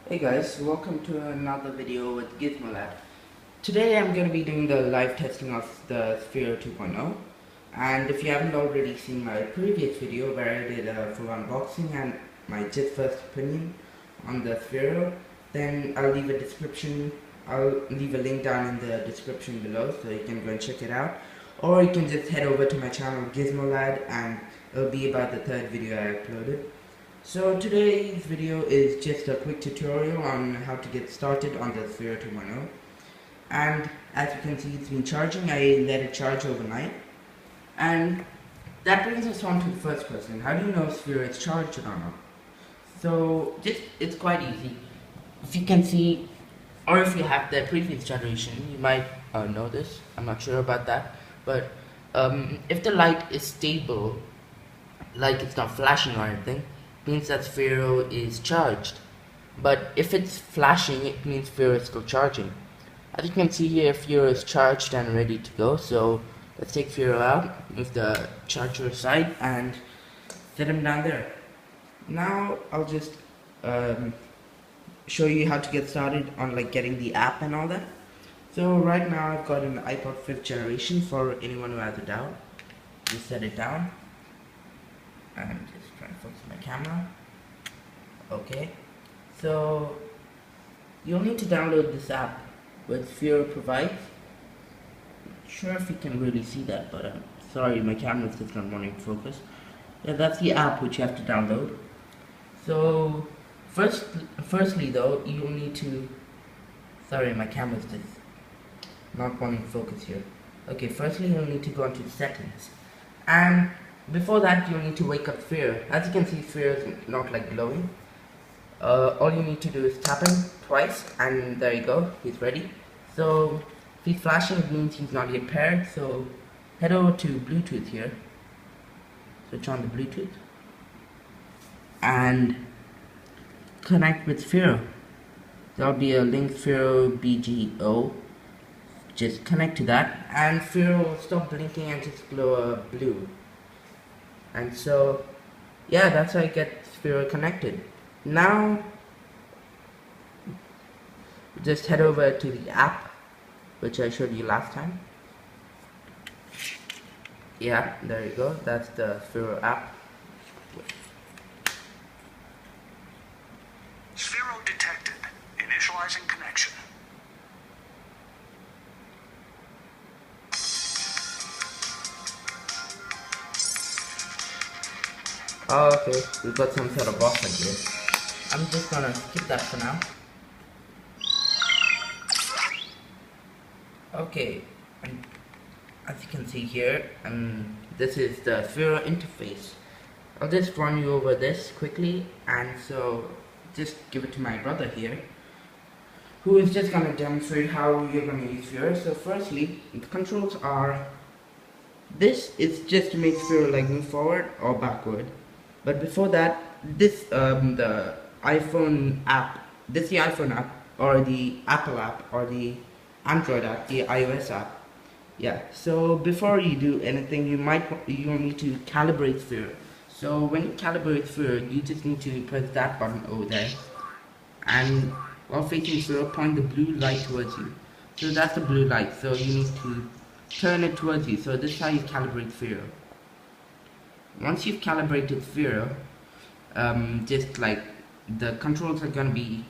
Hey guys, welcome to another video with GizmoLab. Today I'm going to be doing the live testing of the Sphero 2.0, and if you haven't already seen my previous video where I did a full unboxing and my just first opinion on the Sphero, then I'll leave a link down in the description below so you can go and check it out, or you can just head over to my channel GizmoLab and it'll be about the third video I uploaded. So today's video is just a quick tutorial on how to get started on the Sphero 2.0, and as you can see it's been charging. I let it charge overnight, and that brings us on to the first question: how do you know Sphero is charged or not? So it's quite easy. If you can see, or if you have the previous generation, you might know this. I'm not sure about that, but if the light is stable, like it's not flashing or anything, means that Sphero is charged. But if it's flashing, it means Sphero is still charging. As you can see here, Sphero is charged and ready to go. So let's take Sphero out, move the charger aside, and set him down there. Now I'll just show you how to get started on getting the app and all that. So right now I've got an iPod 5th generation. For anyone who has a doubt, just set it down and just try to focus my camera. Okay, so you'll need to download this app which Sphero provides. Not sure if you can really see that, but I'm sorry, my camera's just not wanting to focus. Yeah, that's the app which you have to download. So firstly though, you'll need to, sorry, my camera's just not wanting to focus here. Okay, firstly you'll need to go into settings, and before that you'll need to wake up Sphero. As you can see, Sphero is not glowing. All you need to do is tap him twice and there you go, he's ready. So if he's flashing, it means he's not yet paired. So head over to Bluetooth here, switch on the Bluetooth and connect with Sphero. There'll be a link, Sphero BGO. Just connect to that and Sphero will stop blinking and just glow blue. And so yeah, that's how I get Sphero connected. Now just head over to the app which I showed you last time. Yeah, there you go, that's the Sphero app. Sphero detected. Initializing connection. Oh, okay, we've got some sort of box here. I'm just gonna skip that for now. Okay, and as you can see here, this is the Sphero interface. I'll just run you over this quickly, and so just give it to my brother here, who is just gonna demonstrate how you're gonna use Sphero. So firstly, the controls are, this is just to make Sphero move forward or backward. But before that, this the iPhone app, the iPhone app or the Apple app or the Android app, the iOS app. Yeah. So before you do anything, you'll need to calibrate Sphero. So when you calibrate Sphero, you just need to press that button over there, and while facing Sphero, point the blue light towards you. So that's the blue light. So you need to turn it towards you. So this is how you calibrate Sphero. Once you've calibrated Sphero, just the controls are gonna be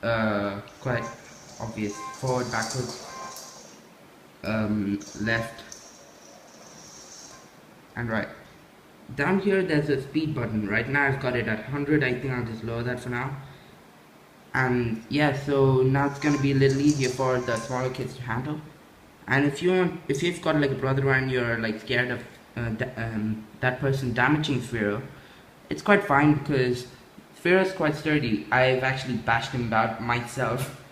quite obvious: forward, backwards, left, and right. Down here there's a speed button. Right now I've got it at 100. I think I'll just lower that for now. And yeah, so now it's gonna be a little easier for the smaller kids to handle. And if you've got a brother and you're scared of that person damaging Sphero, it's quite fine because Sphero is quite sturdy. I've actually bashed him about myself.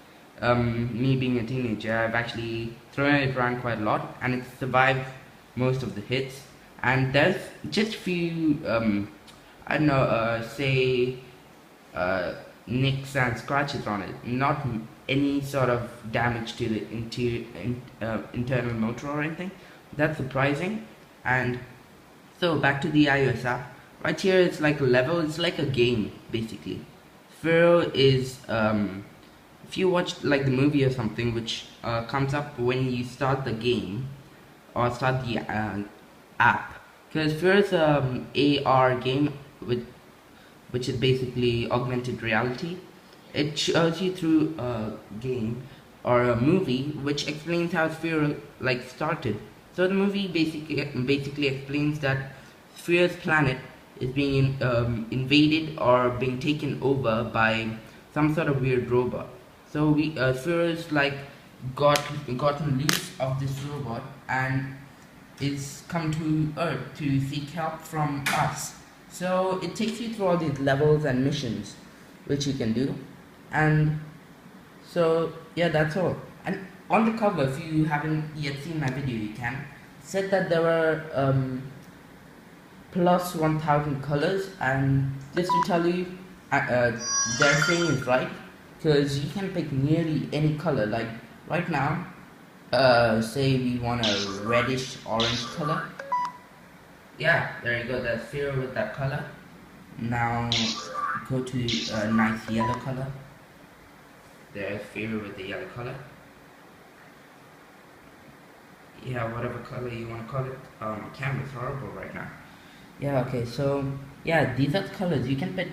Me being a teenager, I've actually thrown it around quite a lot and it's survived most of the hits. And there's just a few, I don't know, nicks and scratches on it. Not any sort of damage to the internal motor or anything. That's surprising. And so back to the iOS app. Right here it's like a level, it's like a game basically. Sphero is if you watch like the movie or something, which comes up when you start the game or start the app, because Sphero is AR game with which is basically augmented reality. It shows you through a game or a movie which explains how Sphero like started. So the movie basically explains that Sphere's planet is being invaded or being taken over by some sort of weird robot. So Sphero's like gotten loose of this robot and is come to Earth to seek help from us. So it takes you through all these levels and missions which you can do. And so yeah, that's all. And on the cover, if you haven't yet seen my video, you can. It said that there were plus 1000 colors, and just to tell you, their thing is right, because you can pick nearly any color. Like right now, say we want a reddish orange color. Yeah, there you go, that's Sphero with that color. Now go to a nice yellow color. There's Sphero with the yellow color. Yeah, whatever color you want to call it. My camera's horrible right now. Yeah, okay, so yeah, these are the colors. You can pick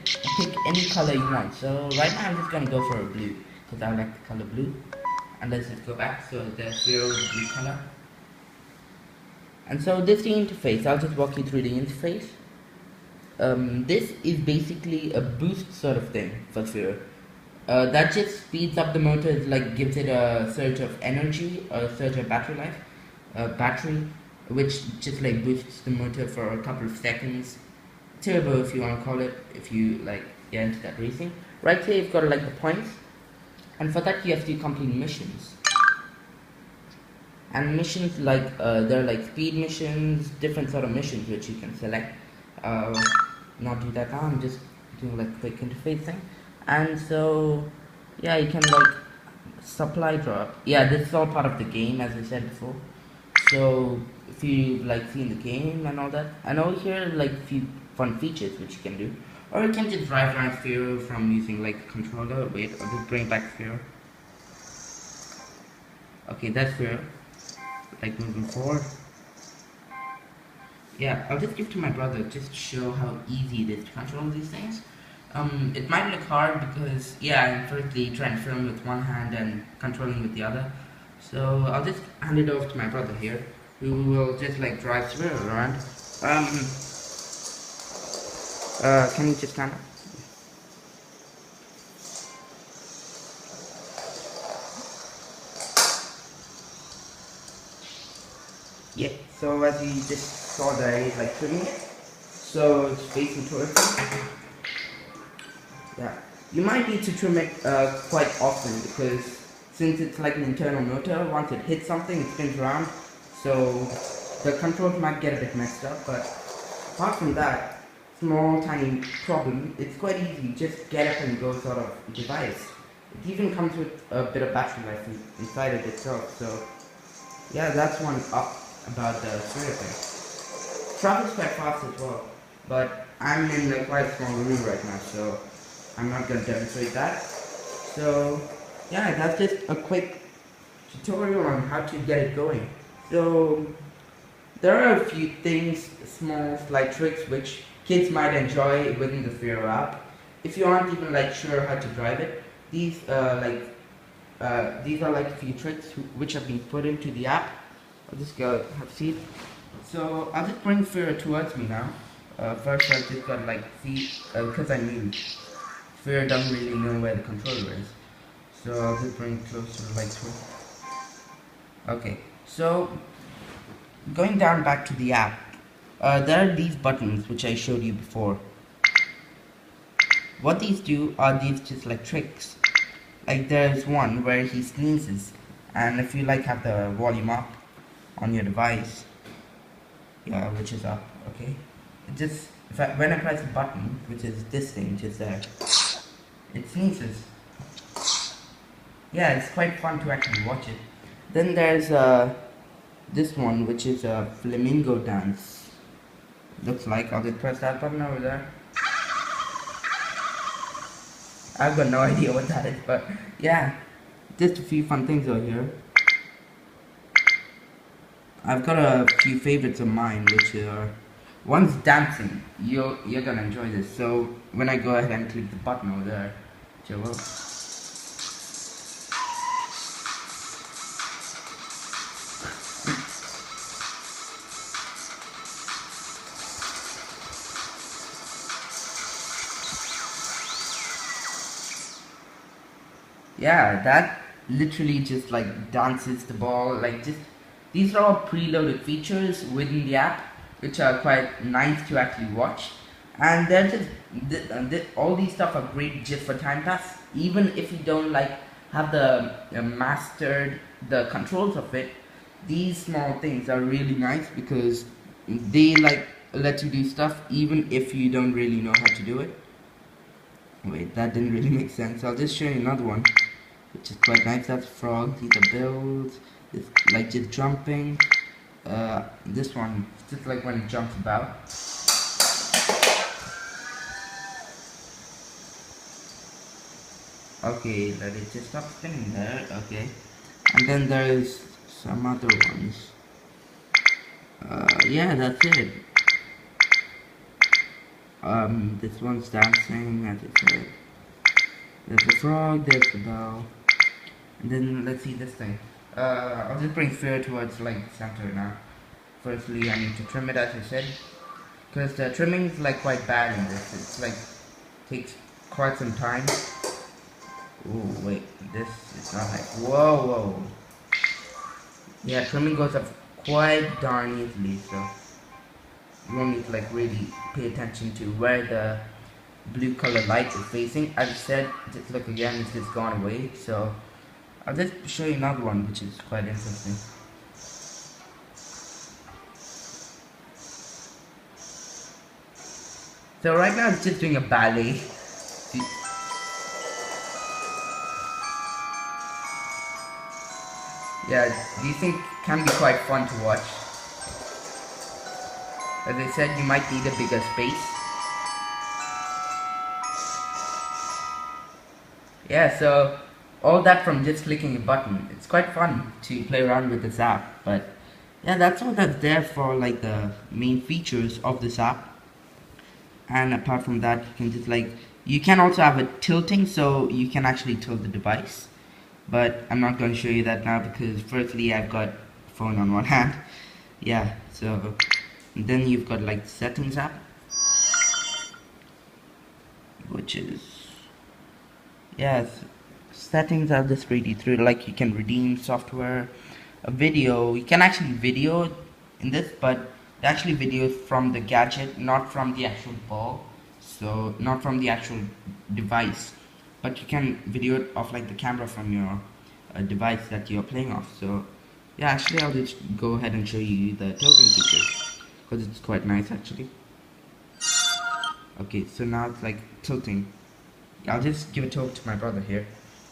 any color you want. So right now I'm just gonna go for a blue, because I like the color blue. And let's just go back. So there's Sphero with blue color. And so this is the interface. I'll just walk you through the interface. This is basically a boost sort of thing for Sphero. That just speeds up the motor, like gives it a surge of energy, a surge of battery life, battery, which just like boosts the motor for a couple of seconds. Turbo, if you want to call it, if you like get into that racing. Right here you've got like the points, and for that you have to complete missions. And missions like there are like speed missions, different sort of missions which you can select. Not do that now. I'm just doing like quick interface thing. And so yeah, you can like supply drop. Yeah, this is all part of the game, as I said before. So if you like seen the game and all that, and over here like a few fun features which you can do, or you can just drive around Sphero from using like the controller. Wait, I'll just bring back Sphero. Okay, that's Sphero. Like moving forward. Yeah, I'll just give to my brother just to show how easy it is to control these things. It might look hard because, yeah, I'm firstly trying to film with one hand and controlling with the other. So I'll just hand it over to my brother here, who will just like drive Sphero around. Can you just stand up? Yeah, so as you just saw there, it's like trimming it. So it's facing towards it. Yeah, you might need to trim it quite often, because since it's like an internal motor, once it hits something, it spins around. So the controls might get a bit messed up, but apart from that small tiny problem, it's quite easy. Just get up and go sort of device. It even comes with a bit of battery life inside it itself. So yeah, that's one up about the Sphero thing. Travels quite fast as well, but I'm in a quite small room right now, so I'm not going to demonstrate that. So yeah, that's just a quick tutorial on how to get it going. So there are a few things, small slight tricks which kids might enjoy within the Sphero app. If you aren't even like sure how to drive it, these are like a few tricks which have been put into the app. I'll just go have a seat. So I'll just bring Sphero towards me now. First I've just got like see, because I knew Sphero doesn't really know where the controller is. So I'll just bring it closer like so. Okay, so going down back to the app, there are these buttons which I showed you before. What these do are these just like tricks. Like there's one where he sneezes, and if you like have the volume up on your device, yeah, which is up, okay, it just when I press the button, which is this thing which is there, it sneezes. Yeah, it's quite fun to actually watch it. Then there's this one which is a flamingo dance. Looks like I'll just press that button over there. I've got no idea what that is, but yeah, just a few fun things over here. I've got a few favorites of mine, which are one's dancing. You're gonna enjoy this. So when I go ahead and click the button over there, you will. Yeah, that literally just like dances the ball. Like just these are all preloaded features within the app, which are quite nice to actually watch. And they're just all these stuff are great just for time pass. Even if you don't like have the mastered the controls of it, these small things are really nice because they like let you do stuff even if you don't really know how to do it. Wait, that didn't really make sense. I'll just show you another one, which is quite nice. That's frog. These are builds. It's like just jumping. This one, just like when it jumps about. Okay, let it just stop spinning there. Okay, and then there's some other ones. Yeah, that's it. This one's dancing, as I said. There's the frog, there's the bell. And then let's see this thing. I'll just bring Sphero towards like the center now. Firstly, I need to trim it, as I said, because the trimming is like quite bad in this. It's like takes quite some time. Oh wait, this is not like whoa. Yeah, trimming goes up quite darn easily, so you won't need to like really pay attention to where the blue color light is facing. As I said, just look again, it's just gone away. So I'll just show you another one which is quite interesting. So right now it's just doing a ballet. Yeah, these things can be quite fun to watch. As I said, you might need a bigger space. Yeah, so all that from just clicking a button. It's quite fun to play around with this app, but yeah, that's all that's there for like the main features of this app. And apart from that, you can just like, you can also have it tilting, so you can actually tilt the device, but I'm not going to show you that now because firstly I've got phone on one hand. Yeah, so then you've got like the settings app, which is, yes, settings are just read through. Like you can redeem software, a video. You can actually video in this, but the actually video is from the gadget, not from the actual ball. So not from the actual device, but you can video it off like the camera from your device that you're playing off. So yeah, actually I'll just go ahead and show you the tilting feature because it's quite nice actually. Okay, so now it's like tilting. I'll just give a talk to my brother here,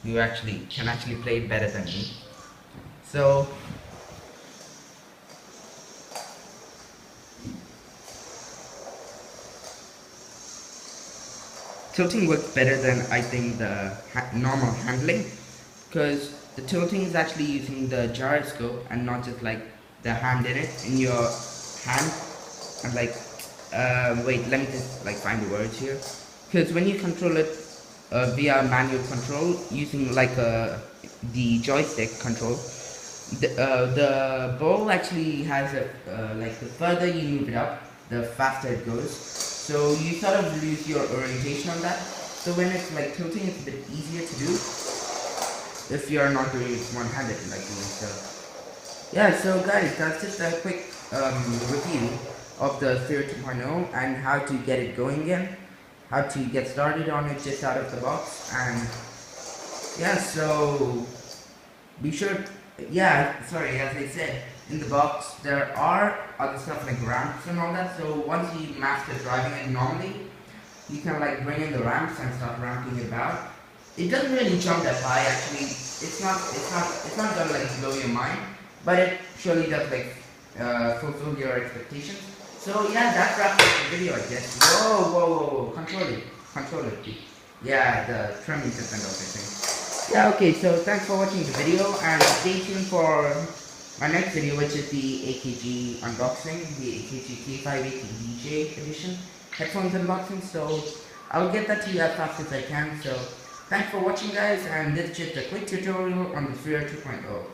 who actually can play it better than me. So tilting works better than I think the normal handling, because the tilting is actually using the gyroscope and not just like the hand in your hand. And like wait, let me just like find the words here, because when you control it via manual control using like the joystick control, the ball actually has a like the further you move it up, the faster it goes. So you sort of lose your orientation on that. So when it's like tilting, it's a bit easier to do if you're not doing it one-handed like this. So yeah, so guys, that's just a quick review of the Sphero 2.0 and how to get it going again, how to get started on it just out of the box. And yeah, so be sure, yeah, sorry, as I said, in the box there are other stuff like ramps and all that. So once you master driving it normally, you can like bring in the ramps and start ramping it about. It doesn't really jump that high actually. It's not gonna like blow your mind, but it surely does like fulfill your expectations. So yeah, that wraps up the video, I guess. Whoa, control it, please. Yeah, the trimming tip and everything. Yeah, okay, so thanks for watching the video and stay tuned for my next video, which is the AKG unboxing, the AKG K580 DJ edition headphones unboxing. So I'll get that to you as fast as I can. So thanks for watching guys, and this is just a quick tutorial on the Sphero 2.0.